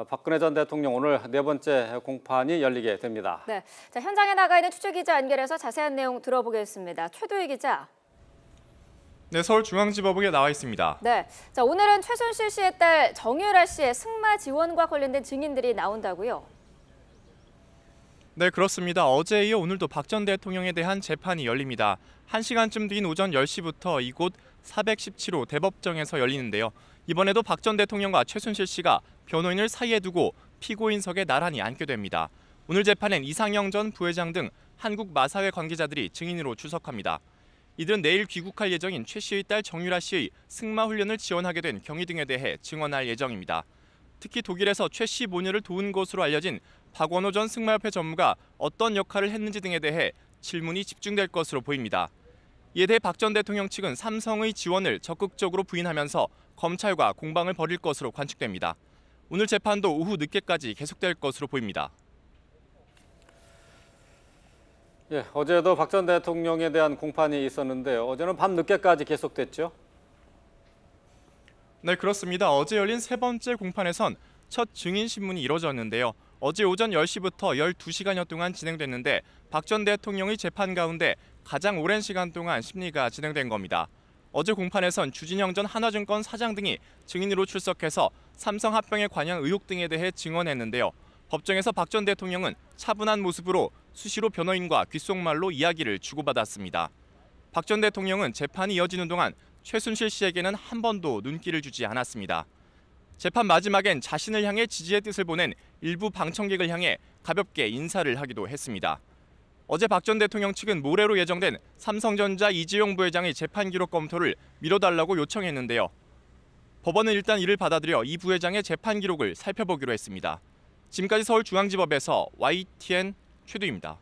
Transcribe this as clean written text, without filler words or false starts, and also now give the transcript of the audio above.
박근혜 전 대통령 오늘 네 번째 공판이 열리게 됩니다. 네, 자, 현장에 나가 있는 취재 기자 연결해서 자세한 내용 들어보겠습니다. 최도희 기자. 네, 서울중앙지법에 나와 있습니다. 네, 자, 오늘은 최순실 씨의 딸 정유라 씨의 승마 지원과 관련된 증인들이 나온다고요? 네, 그렇습니다. 어제에 이어 오늘도 박 전 대통령에 대한 재판이 열립니다. 1시간쯤 뒤인 오전 10시부터 이곳 417호 대법정에서 열리는데요. 이번에도 박 전 대통령과 최순실 씨가 변호인을 사이에 두고 피고인석에 나란히 앉게 됩니다. 오늘 재판엔 이상영 전 부회장 등 한국마사회 관계자들이 증인으로 출석합니다. 이들은 내일 귀국할 예정인 최 씨의 딸 정유라 씨의 승마 훈련을 지원하게 된 경위 등에 대해 증언할 예정입니다. 특히 독일에서 최 씨 모녀를 도운 것으로 알려진 박원호 전 승마협회 전무가 어떤 역할을 했는지 등에 대해 질문이 집중될 것으로 보입니다. 이에 대해 박 전 대통령 측은 삼성의 지원을 적극적으로 부인하면서 검찰과 공방을 벌일 것으로 관측됩니다. 오늘 재판도 오후 늦게까지 계속될 것으로 보입니다. 예, 어제도 박 전 대통령에 대한 공판이 있었는데 어제는 밤 늦게까지 계속됐죠? 네, 그렇습니다. 어제 열린 세 번째 공판에선 첫 증인 신문이 이뤄졌는데요. 어제 오전 10시부터 12시간여 동안 진행됐는데 박 전 대통령의 재판 가운데 가장 오랜 시간 동안 심리가 진행된 겁니다. 어제 공판에선 주진영 전 한화증권 사장 등이 증인으로 출석해서 삼성 합병에 관한 의혹 등에 대해 증언했는데요. 법정에서 박 전 대통령은 차분한 모습으로 수시로 변호인과 귓속말로 이야기를 주고받았습니다. 박 전 대통령은 재판이 이어지는 동안 최순실 씨에게는 한 번도 눈길을 주지 않았습니다. 재판 마지막엔 자신을 향해 지지의 뜻을 보낸 일부 방청객을 향해 가볍게 인사를 하기도 했습니다. 어제 박 전 대통령 측은 모레로 예정된 삼성전자 이재용 부회장의 재판 기록 검토를 미뤄달라고 요청했는데요. 법원은 일단 이를 받아들여 이 부회장의 재판 기록을 살펴보기로 했습니다. 지금까지 서울중앙지법에서 YTN 최두입니다.